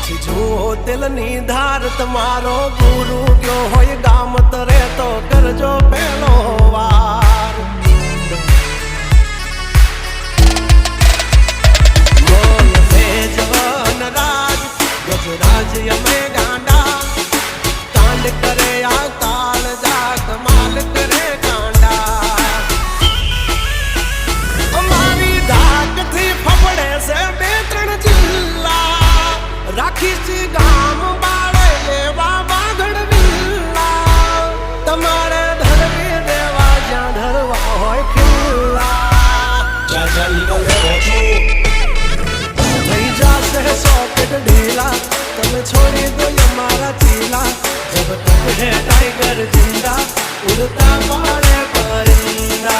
दिल नीधार तमारो गुरु क्यों होय गाम तरे तो करजो पहलो वार बोल जवान राज गजराज यमे गांडा कांड करे आ काल जा कमाल करे गांडा हमारी धाक थी फफड़े से बेतरण जिल्ला राखी सी गाम बाड़े लेवा बागड़ बिल्ला तमारे धरवी देवा जा धरवा होय खिल्ला थई जासे सॉकेट ढीला तमे छोड़ी दो हमारा चीला जब तक है टाइगर जिंदा उड़ता पाड़े परिंदा।